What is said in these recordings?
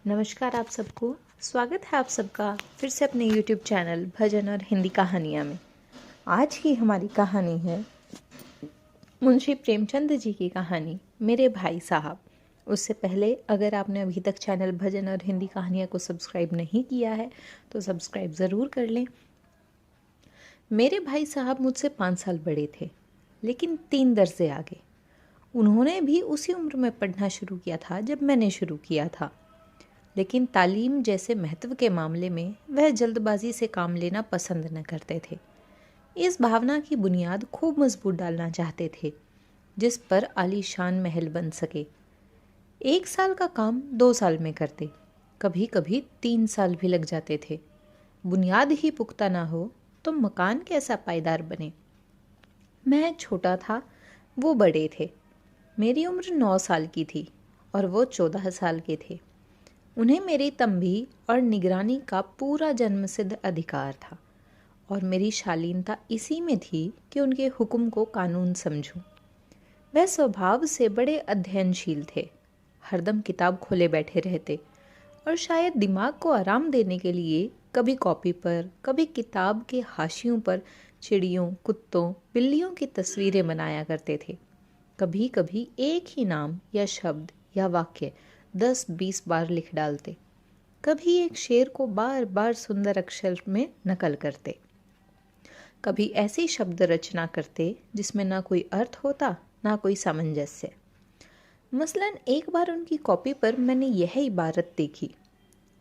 नमस्कार आप सबको। स्वागत है आप सबका फिर से अपने YouTube चैनल भजन और हिंदी कहानियाँ में। आज की हमारी कहानी है मुंशी प्रेमचंद जी की कहानी मेरे भाई साहब। उससे पहले अगर आपने अभी तक चैनल भजन और हिंदी कहानियाँ को सब्सक्राइब नहीं किया है तो सब्सक्राइब ज़रूर कर लें। मेरे भाई साहब मुझसे 5 साल बड़े थे, लेकिन 3 दर्जे आगे। उन्होंने भी उसी उम्र में पढ़ना शुरू किया था जब मैंने शुरू किया था, लेकिन तालीम जैसे महत्व के मामले में वह जल्दबाजी से काम लेना पसंद न करते थे। इस भावना की बुनियाद खूब मजबूत डालना चाहते थे, जिस पर आलीशान महल बन सके। 1 साल का काम 2 साल में करते, कभी कभी 3 साल भी लग जाते थे। बुनियाद ही पुख्ता ना हो तो मकान कैसा पायदार बने। मैं छोटा था, वो बड़े थे। मेरी उम्र 9 साल की थी और वो 14 साल के थे। उन्हें मेरी तंबी और निगरानी का पूरा जन्मसिद्ध अधिकार था और मेरी शालीनता इसी में थी कि उनके हुक्म को कानून समझूं। वह स्वभाव से बड़े अध्ययनशील थे, हरदम किताब खोले बैठे रहते और शायद दिमाग को आराम देने के लिए कभी कॉपी पर, कभी किताब के हाशियों पर चिड़ियों, कुत्तों, बिल्लियों की तस्वीरें बनाया करते थे। कभी कभी एक ही नाम या शब्द या वाक्य 10-20 बार लिख डालते। कभी एक शेर को बार बार सुंदर अक्षर में नकल करते। कभी ऐसी शब्द रचना करते जिसमें ना कोई अर्थ होता, ना कोई सामंजस्य। मसलन एक बार उनकी कॉपी पर मैंने यह इबारत देखी: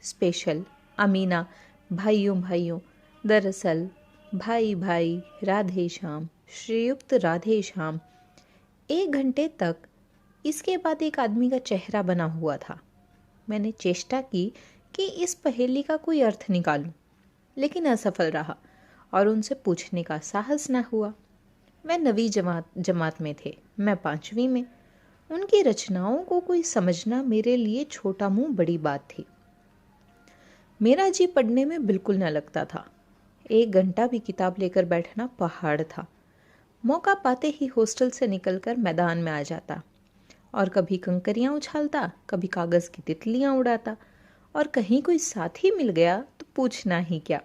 स्पेशल, अमीना, भाइयों भाइयों, दरअसल, भाई भाई, राधे श्याम, श्रीयुक्त राधे श्याम। 1 घंटे तक इसके बाद एक आदमी का चेहरा बना हुआ था। मैंने चेष्टा की कि इस पहेली का कोई अर्थ निकालूं, लेकिन असफल रहा और उनसे पूछने का साहस न हुआ। वह 9वीं जमात में थे, मैं 5वीं में। उनकी रचनाओं को कोई समझना मेरे लिए छोटा मुंह बड़ी बात थी। मेरा जी पढ़ने में बिल्कुल न लगता था। 1 घंटा भी किताब लेकर बैठना पहाड़ था। मौका पाते ही हॉस्टल से निकलकर मैदान में आ जाता और कभी कंकरियां उछालता, कभी कागज़ की तितलियां उड़ाता, और कहीं कोई साथी मिल गया तो पूछना ही क्या।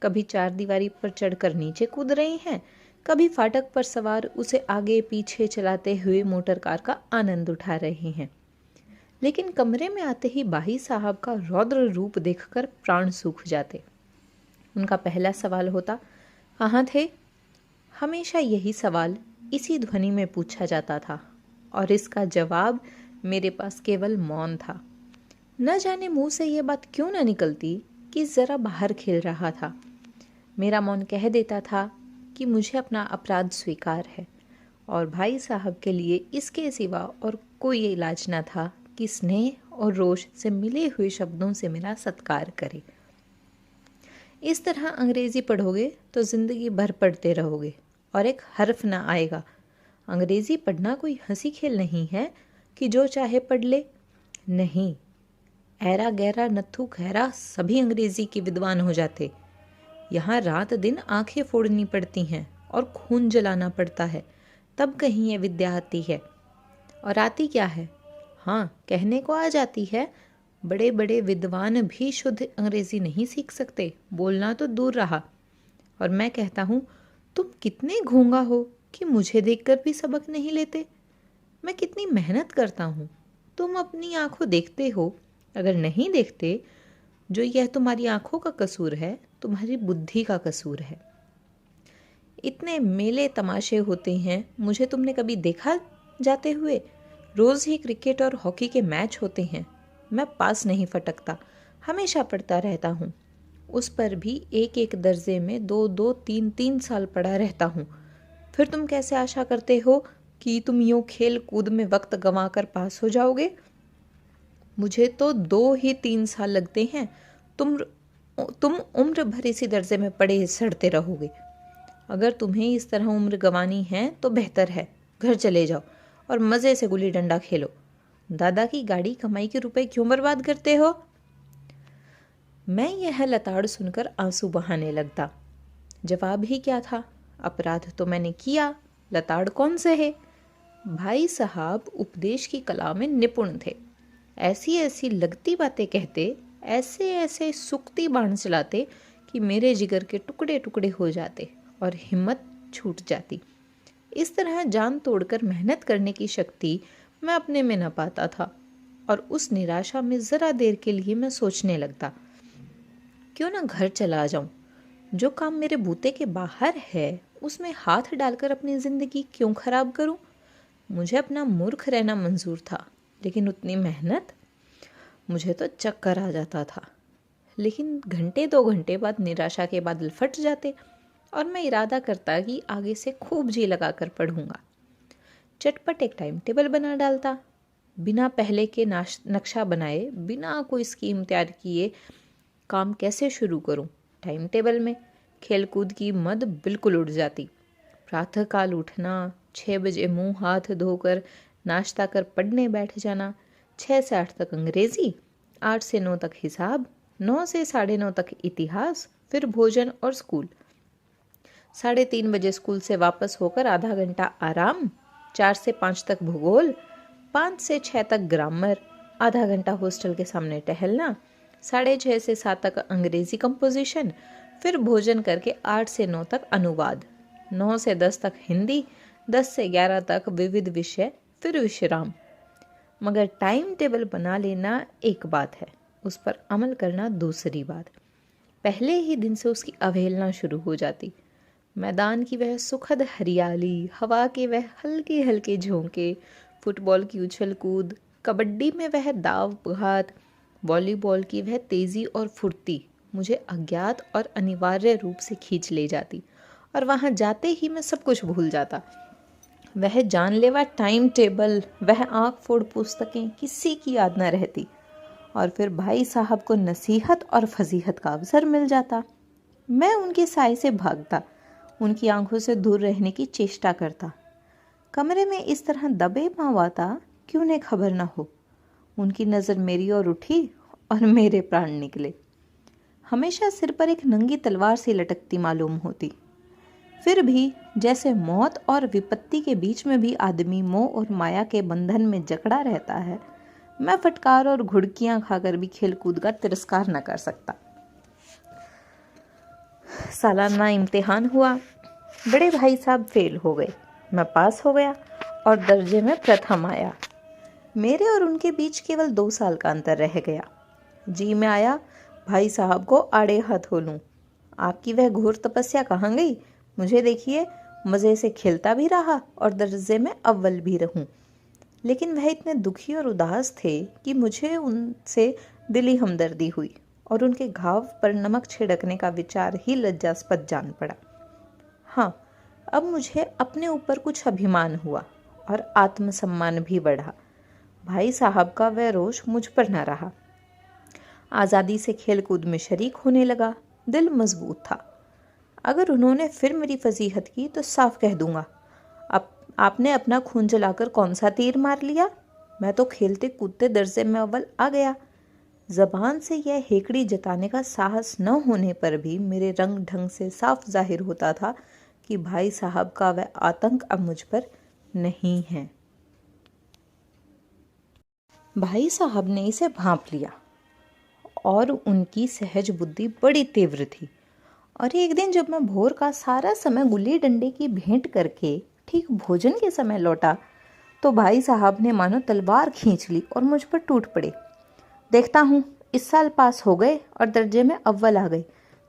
कभी 4 दीवारी पर चढ़कर नीचे कूद रहे हैं, कभी फाटक पर सवार उसे आगे पीछे चलाते हुए मोटर कार का आनंद उठा रहे हैं। लेकिन कमरे में आते ही भाई साहब का रौद्र रूप देखकर प्राण सूख जाते। उनका पहला सवाल होता, कहाँ थे? हमेशा यही सवाल इसी ध्वनि में पूछा जाता था और इसका जवाब मेरे पास केवल मौन था। न जाने मुंह से यह बात क्यों न निकलती कि जरा बाहर खेल रहा था। मेरा मौन कह देता था कि मुझे अपना अपराध स्वीकार है और भाई साहब के लिए इसके सिवा और कोई इलाज न था कि स्नेह और रोष से मिले हुए शब्दों से मेरा सत्कार करे। इस तरह अंग्रेजी पढ़ोगे तो जिंदगी भर पढ़ते रहोगे और एक हर्फ ना आएगा। अंग्रेजी पढ़ना कोई हंसी खेल नहीं है कि जो चाहे पढ़ ले। नहीं, ऐरा गहरा नत्थु खैरा सभी अंग्रेजी के विद्वान हो जाते। यहाँ रात दिन आंखें फोड़नी पड़ती हैं और खून जलाना पड़ता है, तब कहीं ये विद्या आती है। और आती क्या है? हाँ, कहने को आ जाती है। बड़े बड़े विद्वान भी शुद्ध अंग्रेजी नहीं सीख सकते, बोलना तो दूर रहा। और मैं कहता हूँ, तुम कितने घूंगा हो कि मुझे देखकर भी सबक नहीं लेते। मैं कितनी मेहनत करता हूँ, तुम अपनी आंखों देखते हो। अगर नहीं देखते, जो यह तुम्हारी आंखों का कसूर है, तुम्हारी बुद्धि का कसूर है। इतने मेले तमाशे होते हैं, मुझे तुमने कभी देखा जाते हुए? रोज ही क्रिकेट और हॉकी के मैच होते हैं, मैं पास नहीं फटकता, हमेशा पढ़ता रहता हूँ। उस पर भी एक एक दर्जे में 2-2, 3-3 साल पढ़ा रहता हूँ। फिर तुम कैसे आशा करते हो कि तुम यूं खेल कूद में वक्त गंवाकर पास हो जाओगे? मुझे तो 2 ही 3 साल लगते हैं। तुम उम्र भर इसी दर्जे में पड़े सड़ते रहोगे। अगर तुम्हें इस तरह उम्र गंवानी है तो बेहतर है, घर चले जाओ और मज़े से गुल्ली डंडा खेलो। दादा की गाड़ी कमाई के रुपए क्यों बर्बाद करते हो? मैं यह लताड़ सुनकर आंसू बहाने लगता। जवाब ही क्या था? अपराध तो मैंने किया, लताड़ कौन से है? भाई साहब उपदेश की कला में निपुण थे। ऐसी ऐसी लगती बातें कहते, ऐसे ऐसे सूखती बाण चलाते कि मेरे जिगर के टुकड़े टुकड़े हो जाते और हिम्मत छूट जाती। इस तरह जान तोड़कर मेहनत करने की शक्ति मैं अपने में न पाता था और उस निराशा में ज़रा देर के लिए मैं सोचने लगता, क्यों ना घर चला जाऊं। जो काम मेरे बूते के बाहर है उसमें हाथ डालकर अपनी ज़िंदगी क्यों खराब करूं। मुझे अपना मूर्ख रहना मंजूर था, लेकिन उतनी मेहनत, मुझे तो चक्कर आ जाता था। लेकिन घंटे 2 घंटे बाद निराशा के बादल फट जाते और मैं इरादा करता कि आगे से खूब जी लगाकर पढ़ूंगा। चटपट एक टाइम टेबल बना डालता, बिना पहले के नक्शा बनाए, बिना कोई स्कीम तैयार किए काम कैसे शुरू करूं। टाइम टेबल में खेलकूद की मद बिल्कुल उड़ जाती। प्रातःकाल उठना, 6 बजे मुंह हाथ धोकर नाश्ता कर पढ़ने बैठ जाना, 6 से 8 तक अंग्रेजी, 8 से 9 तक हिसाब, 9 से 9:30 तक इतिहास, फिर भोजन और स्कूल। 3:30 बजे स्कूल से वापस होकर आधा घंटा आराम, 4 से 5 तक भूगोल, 5 से 6 तक ग्रामर, आधा घंटा हॉस्टल के सामने टहलना, 6:30 से 7 तक अंग्रेजी कंपोजिशन, फिर भोजन करके 8 से 9 तक अनुवाद, 9 से 10 तक हिंदी, 10 से 11 तक विविध विषय, फिर विश्राम। मगर टाइम टेबल बना लेना एक बात है, उस पर अमल करना दूसरी बात। पहले ही दिन से उसकी अवहेलना शुरू हो जाती। मैदान की वह सुखद हरियाली, हवा के वह हल्के हल्के झोंके, फुटबॉल की उछल कूद, कबड्डी में वह दाव घात, वॉलीबॉल की वह तेज़ी और फुर्ती मुझे अज्ञात और अनिवार्य रूप से खींच ले जाती और वहाँ जाते ही मैं सब कुछ भूल जाता। वह जानलेवा टाइम टेबल, वह आँख फोड़ पुस्तकें किसी की याद न रहती और फिर भाई साहब को नसीहत और फजीहत का अवसर मिल जाता। मैं उनके साय से भागता, उनकी आंखों से दूर रहने की चेष्टा करता। कमरे में इस तरह दबे पाँव आता कि उन्हें खबर न हो। उनकी नज़र मेरी ओर उठी और मेरे प्राण निकले। हमेशा सिर पर एक नंगी तलवार सी लटकती मालूम होती। फिर भी जैसे मौत और विपत्ति के बीच में भी आदमी मोह और माया के बंधन में जकड़ा रहता है, मैं फटकार और घुड़कियां खाकर भी खेलकूद का तिरस्कार न कर सकता। सालाना इम्तिहान हुआ, बड़े भाई साहब फेल हो गए, मैं पास हो गया और दर्जे में प्रथम आया। मेरे और उनके बीच केवल 2 साल का अंतर रह गया। जी में आया भाई साहब को आड़े हाथ हो लूं। आपकी वह घोर तपस्या कहाँ गई? मुझे देखिए, मज़े से खेलता भी रहा और दर्जे में अव्वल भी रहूं। लेकिन वह इतने दुखी और उदास थे कि मुझे उनसे दिली हमदर्दी हुई और उनके घाव पर नमक छिड़कने का विचार ही लज्जास्पद जान पड़ा। हाँ, अब मुझे अपने ऊपर कुछ अभिमान हुआ और आत्मसम्मान भी बढ़ा। भाई साहब का वह रोष मुझ पर न रहा। आज़ादी से खेलकूद में शरीक होने लगा, दिल मजबूत था। अगर उन्होंने फिर मेरी फजीहत की तो साफ कह दूंगा, आपने अपना खून जलाकर कौन सा तीर मार लिया? मैं तो खेलते कूदते दर्जे में अव्वल आ गया। जबान से यह हेकड़ी जताने का साहस न होने पर भी मेरे रंग ढंग से साफ जाहिर होता था कि भाई साहब का वह आतंक अब मुझ पर नहीं है। भाई साहब ने इसे भांप लिया और उनकी सहज बुद्धि बड़ी तीव्र थी। और एक दिन जब मैं भोर का सारा समय गुल्ली डंडे की भेंट करके ठीक भोजन के समय लौटा तो भाई साहब ने मानो तलवार खींच ली और मुझ पर टूट पड़े। देखता हूँ इस साल पास हो गए और दर्जे में अव्वल आ गए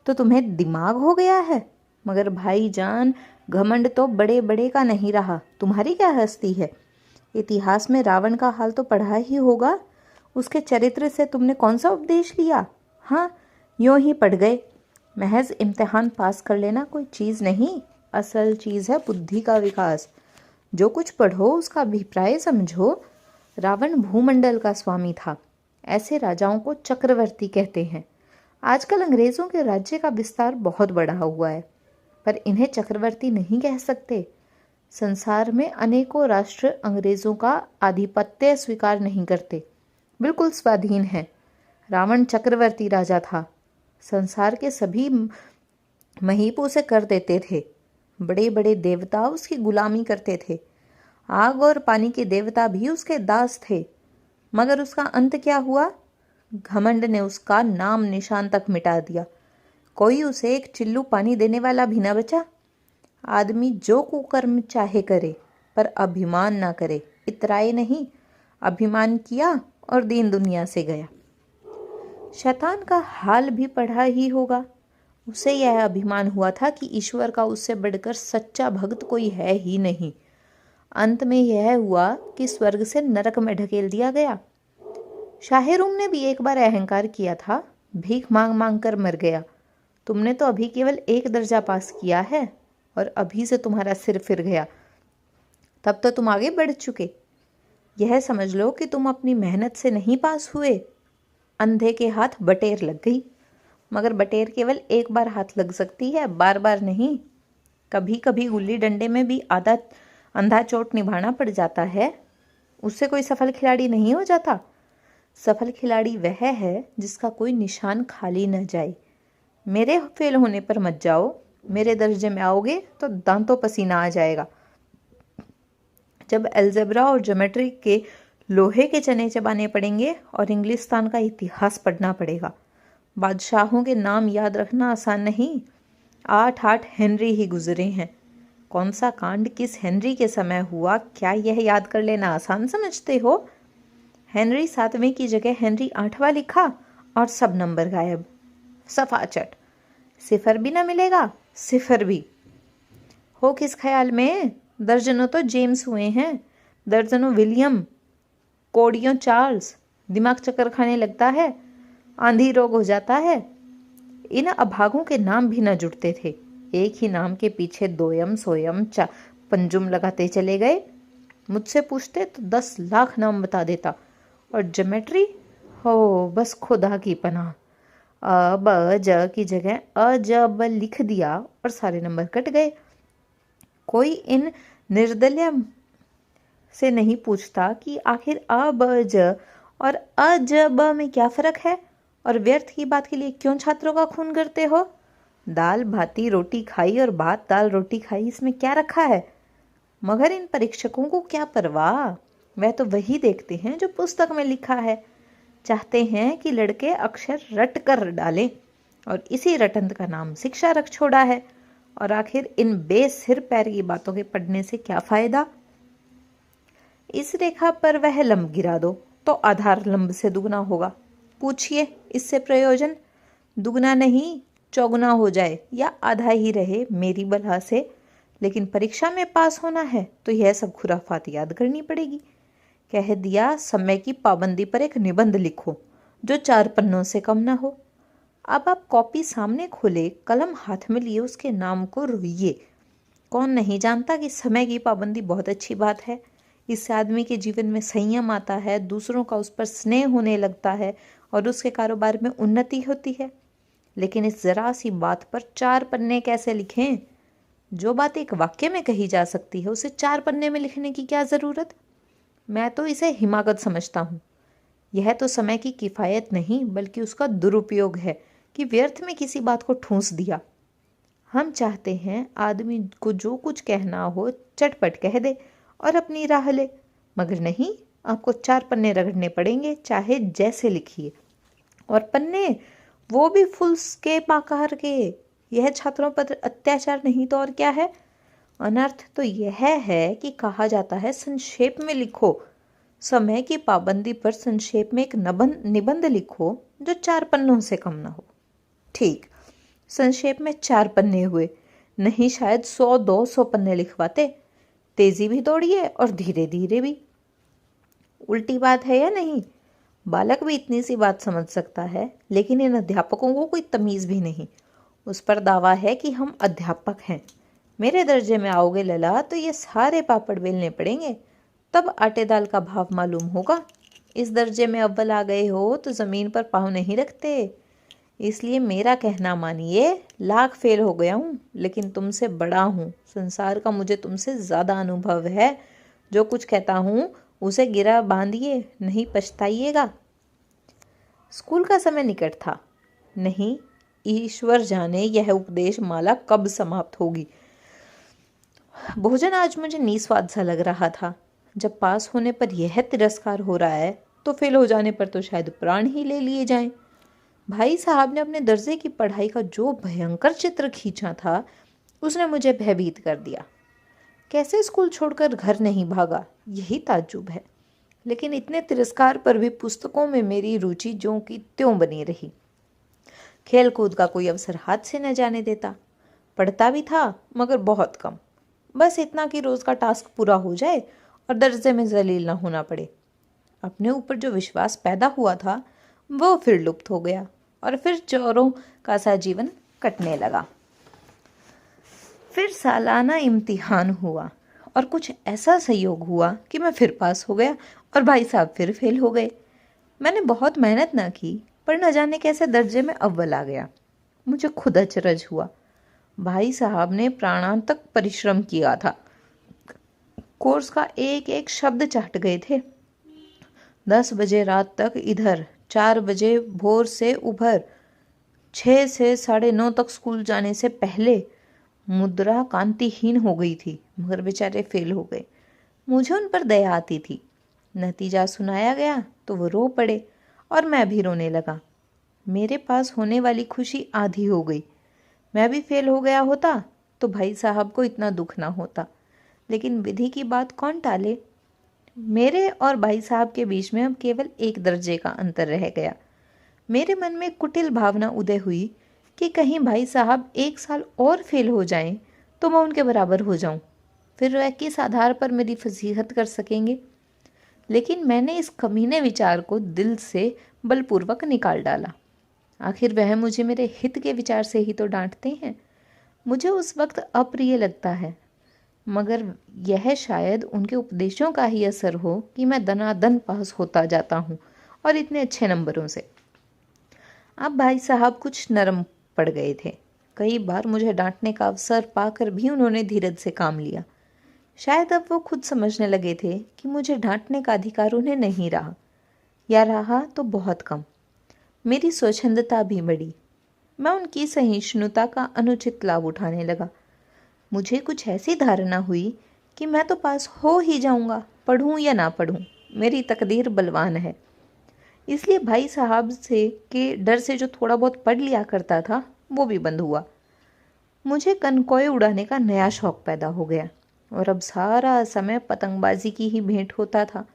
तो तुम्हें दिमाग हो गया है। मगर भाईजान, घमंड तो बड़े बड़े का नहीं रहा, तुम्हारी क्या हस्ती है? इतिहास में रावण का हाल तो पढ़ा ही होगा। उसके चरित्र से तुमने कौन सा उपदेश लिया? हाँ, यूं ही पढ़ गए। महज इम्तिहान पास कर लेना कोई चीज़ नहीं, असल चीज़ है बुद्धि का विकास। जो कुछ पढ़ो उसका अभिप्राय समझो। रावण भूमंडल का स्वामी था। ऐसे राजाओं को चक्रवर्ती कहते हैं। आजकल अंग्रेज़ों के राज्य का विस्तार बहुत बढ़ा हुआ है, पर इन्हें चक्रवर्ती नहीं कह सकते। संसार में अनेकों राष्ट्र अंग्रेज़ों का आधिपत्य स्वीकार नहीं करते, बिल्कुल स्वाधीन है। रावण चक्रवर्ती राजा था। संसार के सभी महीप उसे कर देते थे। बड़े बड़े देवता उसकी गुलामी करते थे। आग और पानी के देवता भी उसके दास थे। मगर उसका अंत क्या हुआ? घमंड ने उसका नाम निशान तक मिटा दिया। कोई उसे एक चिल्लू पानी देने वाला भी न बचा। आदमी जो कुकर्म चाहे करे, पर अभिमान ना करे। इतराए नहीं, अभिमान किया और दीन दुनिया से गया। शैतान का हाल भी पढ़ा ही होगा। उसे यह अभिमान हुआ था कि ईश्वर का उससे बढ़कर सच्चा भक्त कोई है ही नहीं। अंत में यह हुआ कि स्वर्ग से नरक में ढकेल दिया गया। शाहिरूम ने भी एक बार अहंकार किया था, भीख मांग मांग कर मर गया। तुमने तो अभी केवल 1 दर्जा पास किया है और अभी से तुम्हारा सिर फिर गया। तब तो तुम आगे बढ़ चुके। यह समझ लो कि तुम अपनी मेहनत से नहीं पास हुए। अंधे के हाथ बटेर लग गई, मगर बटेर केवल एक बार हाथ लग सकती है, बार बार नहीं। कभी कभी गुल्ली डंडे में भी अंधा चोट निभाना पड़ जाता है। उससे कोई सफल खिलाड़ी नहीं हो जाता। सफल खिलाड़ी वह है जिसका कोई निशान खाली न जाए। मेरे फेल होने पर मत जाओ। मेरे दर्जे में आओगे तो दांतों पसीना आ जाएगा। जब अलजेब्रा और ज्योमेट्री के लोहे के चने चबाने पड़ेंगे और इंग्लिस्तान का इतिहास पढ़ना पड़ेगा। बादशाहों के नाम याद रखना आसान नहीं। 8 हेनरी ही गुजरे हैं। कौन सा कांड किस हेनरी के समय हुआ, क्या यह याद कर लेना आसान समझते हो? हेनरी 7वें की जगह हेनरी 8वां लिखा और सब नंबर गायब। सफाचट। सिफर भी ना मिलेगा, सिफर भी। हो किस ख्याल में? दर्जनों तो जेम्स हुए हैं, दर्जनों विलियम, कोड़ियों चार्ल्स। दिमाग चक्कर खाने लगता है, आंधी रोग हो जाता है। इन अभागों के नाम भी न जुड़ते थे। एक ही नाम के पीछे दोयम सोयम पंजुम लगाते चले गए। मुझसे पूछते तो 10 लाख नाम बता देता। और ज्योमेट्री, हो बस खुदा की पनाह। अ ब ज की जगह अ ज ब लिख दिया और सारे नंबर कट गए। कोई इन निर्दलीय से नहीं पूछता कि आखिर अ ब ज और अ ज ब में क्या फर्क है, और व्यर्थ की बात के लिए क्यों छात्रों का खून करते हो? दाल भाती रोटी खाई और भात दाल रोटी खाई, इसमें क्या रखा है? मगर इन परीक्षकों को क्या परवाह? वह तो वही देखते हैं जो पुस्तक में लिखा है। चाहते हैं कि लड़के अक्षर रट कर डालें, और इसी रटंत का नाम शिक्षा रख छोड़ा है। और आखिर इन बेसिर पैर की बातों के पढ़ने से क्या फायदा? इस रेखा पर वह लंब गिरा दो तो आधार लंब से दुगना होगा। पूछिए, इससे प्रयोजन? दुगना नहीं, चौगुना हो जाए या आधा ही रहे, मेरी बला से। लेकिन परीक्षा में पास होना है तो यह सब खुराफात याद करनी पड़ेगी। कह दिया, समय की पाबंदी पर एक निबंध लिखो जो 4 पन्नों से कम ना हो। अब आप कॉपी सामने खोले, कलम हाथ में लिए उसके नाम को रोइए। कौन नहीं जानता कि समय की पाबंदी बहुत अच्छी बात है। इससे आदमी के जीवन में संयम आता है, दूसरों का उस पर स्नेह होने लगता है और उसके कारोबार में उन्नति होती है। लेकिन इस जरा सी बात पर 4 पन्ने कैसे लिखें? जो बात एक वाक्य में कही जा सकती है उसे 4 पन्ने में लिखने की क्या जरूरत? मैं तो इसे हिमाकत समझता हूँ। यह तो समय की किफायत नहीं बल्कि उसका दुरुपयोग है कि व्यर्थ में किसी बात को ठूंस दिया। हम चाहते हैं आदमी को जो कुछ कहना हो चटपट कह दे और अपनी राह ले, मगर नहीं, आपको 4 पन्ने रगड़ने पड़ेंगे, चाहे जैसे लिखिए। और पन्ने वो भी फुल स्केप आकार के। यह छात्रों पर अत्याचार नहीं तो और क्या है? अनर्थ तो यह है कि कहा जाता है संक्षेप में लिखो। समय की पाबंदी पर संक्षेप में एक निबंध लिखो जो 4 पन्नों से कम ना हो। ठीक, संक्षेप में 4 पन्ने हुए, नहीं शायद 100-200 पन्ने लिखवाते। तेजी भी दौड़िए और धीरे धीरे भी। उल्टी बात है या नहीं? बालक भी इतनी सी बात समझ सकता है, लेकिन इन अध्यापकों को कोई तमीज भी नहीं। उस पर दावा है कि हम अध्यापक हैं। मेरे दर्जे में आओगे लला तो ये सारे पापड़ बेलने पड़ेंगे, तब आटे दाल का भाव मालूम होगा। इस दर्जे में अव्वल आ गए हो तो जमीन पर पाँव नहीं रखते। इसलिए मेरा कहना मानिए, लाख फेल हो गया हूँ लेकिन तुमसे बड़ा हूँ। संसार का मुझे तुमसे ज़्यादा अनुभव है। जो कुछ कहता हूँ उसे गिरा बांधिए, नहीं पछताइएगा। स्कूल का समय निकट था। नहीं, ईश्वर जाने यह उपदेश माला कब समाप्त होगी। भोजन आज मुझे निस्वाद सा लग रहा था। जब पास होने पर यह तिरस्कार हो रहा है तो फेल हो जाने पर तो शायद प्राण ही ले लिए जाएं। भाई साहब ने अपने दर्जे की पढ़ाई का जो भयंकर चित्र खींचा था, उसने मुझे भयभीत कर दिया। कैसे स्कूल छोड़कर घर नहीं भागा, यही ताज्जुब है। लेकिन इतने तिरस्कार पर भी पुस्तकों में मेरी रुचि ज्यों की त्यों बनी रही। खेल कूद का कोई अवसर हाथ से न जाने देता। पढ़ता भी था मगर बहुत कम, बस इतना कि रोज का टास्क पूरा हो जाए और दर्जे में जलील न होना पड़े। अपने ऊपर जो विश्वास पैदा हुआ था वो फिर लुप्त हो गया और फिर चोरों का सा जीवन कटने लगा। फिर सालाना इम्तिहान हुआ और कुछ ऐसा संयोग हुआ कि मैं फिर पास हो गया और भाई साहब फिर फेल हो गए। मैंने बहुत मेहनत ना की पर न जाने कैसे दर्जे में अव्वल आ गया। मुझे खुद अचरज हुआ। भाई साहब ने प्राणांतक परिश्रम किया था, कोर्स का एक एक शब्द चाट गए थे। 10 बजे रात तक इधर, 4 बजे भोर से उभर, 6 से 9:30 तक स्कूल जाने से पहले मुद्रा कांतिहीन हो गई थी, मगर बेचारे फेल हो गए। मुझे उन पर दया आती थी। नतीजा सुनाया गया तो वो रो पड़े और मैं भी रोने लगा। मेरे पास होने वाली खुशी आधी हो गई। मैं भी फेल हो गया होता तो भाई साहब को इतना दुख ना होता, लेकिन विधि की बात कौन टाले। मेरे और भाई साहब के बीच में अब केवल एक दर्जे का अंतर रह गया। मेरे मन में कुटिल भावना उदय हुई कि कहीं भाई साहब 1 साल और फेल हो जाएं तो मैं उनके बराबर हो जाऊं, फिर वह किस आधार पर मेरी फजीहत कर सकेंगे। लेकिन मैंने इस कमीने विचार को दिल से बलपूर्वक निकाल डाला। आखिर वह मुझे मेरे हित के विचार से ही तो डांटते हैं। मुझे उस वक्त अप्रिय लगता है, मगर यह शायद उनके उपदेशों का ही असर हो कि मैं दनादन पास होता जाता हूँ और इतने अच्छे नंबरों से। अब भाई साहब कुछ नरम पड़ गए थे। कई बार मुझे डांटने का अवसर पाकर भी उन्होंने धीरज से काम लिया। शायद अब वो खुद समझने लगे थे कि मुझे डांटने का अधिकार उन्हें नहीं रहा, या रहा तो बहुत कम। मेरी स्वच्छंदता भी बढ़ी। मैं उनकी सहिष्णुता का अनुचित लाभ उठाने लगा। मुझे कुछ ऐसी धारणा हुई कि मैं तो पास हो ही जाऊंगा, पढ़ूं या ना पढ़ूं, मेरी तकदीर बलवान है। इसलिए भाई साहब से के डर से जो थोड़ा बहुत पढ़ लिया करता था वो भी बंद हुआ। मुझे कनकोए उड़ाने का नया शौक पैदा हो गया और अब सारा समय पतंगबाजी की ही भेंट होता था।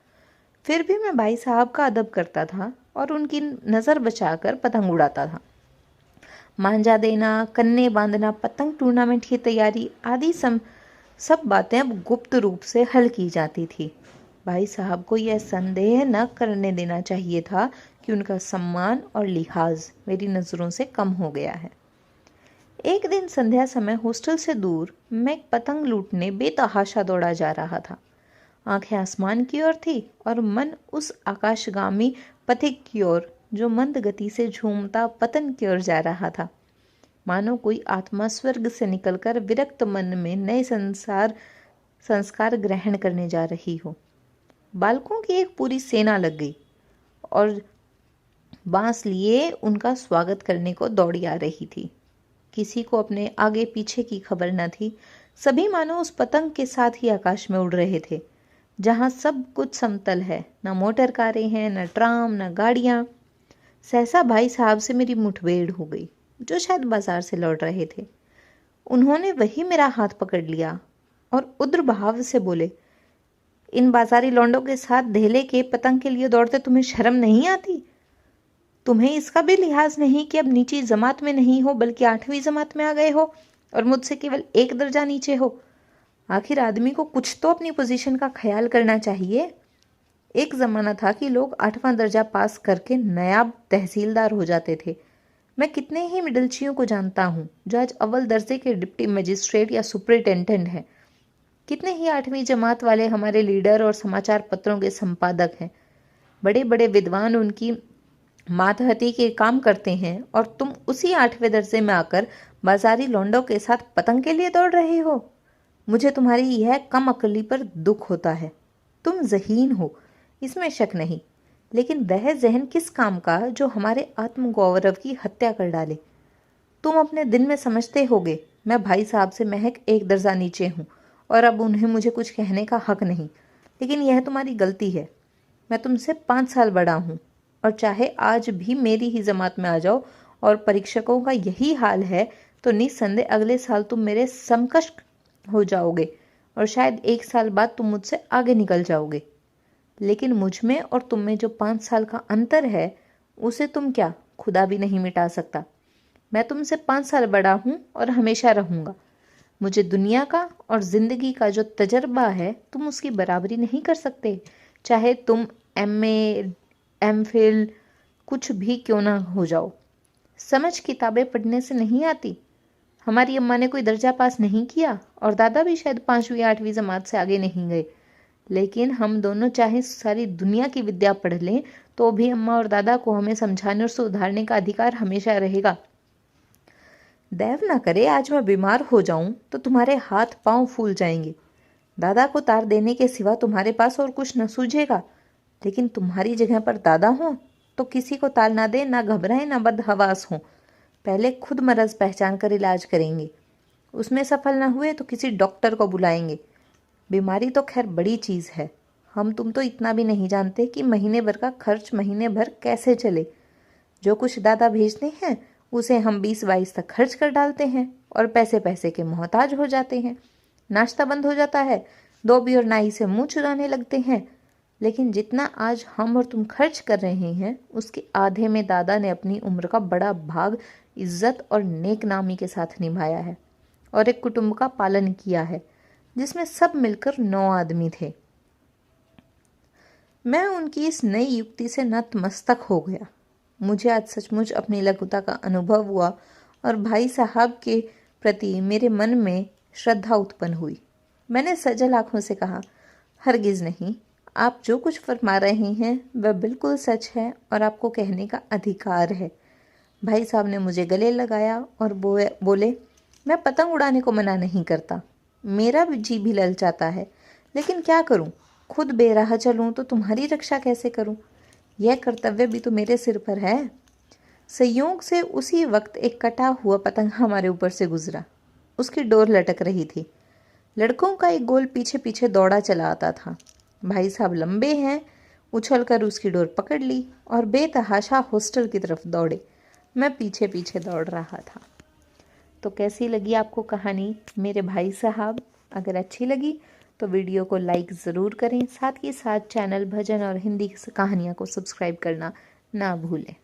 फिर भी मैं भाई साहब का अदब करता था और उनकी नज़र बचाकर पतंग उड़ाता था। मांझा देना, कन्ने बांधना, पतंग टूर्नामेंट की तैयारी आदि सब बातें अब गुप्त रूप से हल की जाती थी। भाई साहब को यह संदेह न करने देना चाहिए था कि उनका सम्मान और लिहाज मेरी नज़रों से कम हो गया है। एक दिन संध्या समय हॉस्टल से दूर मैं एक पतंग लूटने बेतहाशा दौड़ा जा रहा था। आंखें आसमान की ओर थी और मन उस आकाशगामी पथिक की ओर जो मंद गति से झूमता पतन की ओर जा रहा था। मानो कोई आत्मा स्वर्ग से निकलकर विरक्त मन में नए संस्कार ग्रहण करने जा रही हो। बालकों की एक पूरी सेना लग गई और बांस लिए उनका स्वागत करने को दौड़ी आ रही थी। किसी को अपने आगे पीछे की खबर न थी। सभी मानो उस पतंग के साथ ही आकाश में उड़ रहे थे, जहाँ सब कुछ समतल है, न मोटर कारें हैं, न ट्राम, न गाड़ियाँ। सहसा भाई साहब से मेरी मुठभेड़ हो गई, जो शायद बाजार से लौट रहे थे। उन्होंने वही मेरा हाथ पकड़ लिया और उग्र भाव से बोले, इन बाजारी लौंडों के साथ धेले के पतंग के लिए दौड़ते तुम्हें शर्म नहीं आती? तुम्हें इसका भी लिहाज नहीं कि अब नीची जमात में नहीं हो बल्कि 8वीं जमात में आ गए हो और मुझसे केवल 1 दर्जा नीचे हो। आखिर आदमी को कुछ तो अपनी पोजीशन का ख्याल करना चाहिए। एक ज़माना था कि लोग 8वां दर्जा पास करके नायाब तहसीलदार हो जाते थे। मैं कितने ही मिडलचियों को जानता हूँ जो आज अव्वल दर्जे के डिप्टी मजिस्ट्रेट या सुपरिटेंडेंट हैं। कितने ही 8वीं जमात वाले हमारे लीडर और समाचार पत्रों के संपादक हैं। बड़े बड़े विद्वान उनकी मातहती के काम करते हैं और तुम उसी 8वें दर्जे में आकर बाजारी लौंडों के साथ पतंग के लिए दौड़ रहे हो। मुझे तुम्हारी यह कम अकली पर दुख होता है। तुम ज़हीन हो, इसमें शक नहीं, लेकिन वह ज़हन किस काम का जो हमारे आत्मगौरव की हत्या कर डाले। तुम अपने दिन में समझते होगे मैं भाई साहब से महज 1 दर्जा नीचे हूँ और अब उन्हें मुझे कुछ कहने का हक नहीं, लेकिन यह तुम्हारी गलती है। मैं तुमसे 5 साल बड़ा हूँ और चाहे आज भी मेरी ही जमात में आ जाओ और परीक्षकों का यही हाल है तो निस्संदेह अगले साल तुम मेरे समकक्ष हो जाओगे और शायद 1 साल बाद तुम मुझसे आगे निकल जाओगे। लेकिन मुझ में और तुम में जो 5 साल का अंतर है उसे तुम क्या खुदा भी नहीं मिटा सकता। मैं तुमसे 5 साल बड़ा हूँ और हमेशा रहूँगा। मुझे दुनिया का और ज़िंदगी का जो तजर्बा है तुम उसकी बराबरी नहीं कर सकते, चाहे तुम MA MPhil कुछ भी क्यों ना हो जाओ। समझ किताबें पढ़ने से नहीं आती। हमारी अम्मा ने कोई दर्जा पास नहीं किया और दादा भी शायद 5वीं 8वीं जमात से आगे नहीं गए, लेकिन हम दोनों चाहे सारी दुनिया की विद्या पढ़ लें तो भी अम्मा और दादा को हमें समझाने और सुधारने का अधिकार हमेशा रहेगा। दैव ना करे आज मैं बीमार हो जाऊं तो तुम्हारे हाथ पांव फूल जाएंगे। दादा को तार देने के सिवा तुम्हारे पास और कुछ न सूझेगा, लेकिन तुम्हारी जगह पर दादा हो तो किसी को ताल ना दे, ना घबराए, ना बदहवास हो। पहले खुद मरज पहचान कर इलाज करेंगे, उसमें सफल ना हुए तो किसी डॉक्टर को बुलाएंगे। बीमारी तो खैर बड़ी चीज़ है, हम तुम तो इतना भी नहीं जानते कि महीने भर का खर्च महीने भर कैसे चले। जो कुछ दादा भेजते हैं उसे हम 20-22 तक खर्च कर डालते हैं और पैसे पैसे के मोहताज हो जाते हैं। नाश्ता बंद हो जाता है, धोबी और नाई से मुंह चुराने लगते हैं। लेकिन जितना आज हम और तुम खर्च कर रहे हैं उसके आधे में दादा ने अपनी उम्र का बड़ा भाग इज्जत और नेक नामी के साथ निभाया है और एक कुटुंब का पालन किया है जिसमें सब मिलकर 9 आदमी थे। मैं उनकी इस नई युक्ति से नतमस्तक हो गया। मुझे आज सचमुच अपनी लघुता का अनुभव हुआ और भाई साहब के प्रति मेरे मन में श्रद्धा उत्पन्न हुई। मैंने सजल आंखों से कहा, हरगिज नहीं, आप जो कुछ फरमा रहे हैं वह बिल्कुल सच है और आपको कहने का अधिकार है। भाई साहब ने मुझे गले लगाया और बोले, मैं पतंग उड़ाने को मना नहीं करता, मेरा भी जी भी ललचाता है, लेकिन क्या करूं, खुद बेराह चलूं तो तुम्हारी रक्षा कैसे करूं? यह कर्तव्य भी तो मेरे सिर पर है। संयोग से उसी वक्त एक कटा हुआ पतंग हमारे ऊपर से गुजरा। उसकी डोर लटक रही थी। लड़कों का एक गोल पीछे पीछे दौड़ा चला आता था। भाई साहब लंबे हैं, उछलकर उसकी डोर पकड़ ली और बेतहाशा हॉस्टल की तरफ दौड़े। मैं पीछे पीछे दौड़ रहा था। तो कैसी लगी आपको कहानी मेरे भाई साहब? अगर अच्छी लगी तो वीडियो को लाइक ज़रूर करें, साथ ही साथ चैनल भजन और हिंदी कहानियाँ को सब्सक्राइब करना ना भूलें।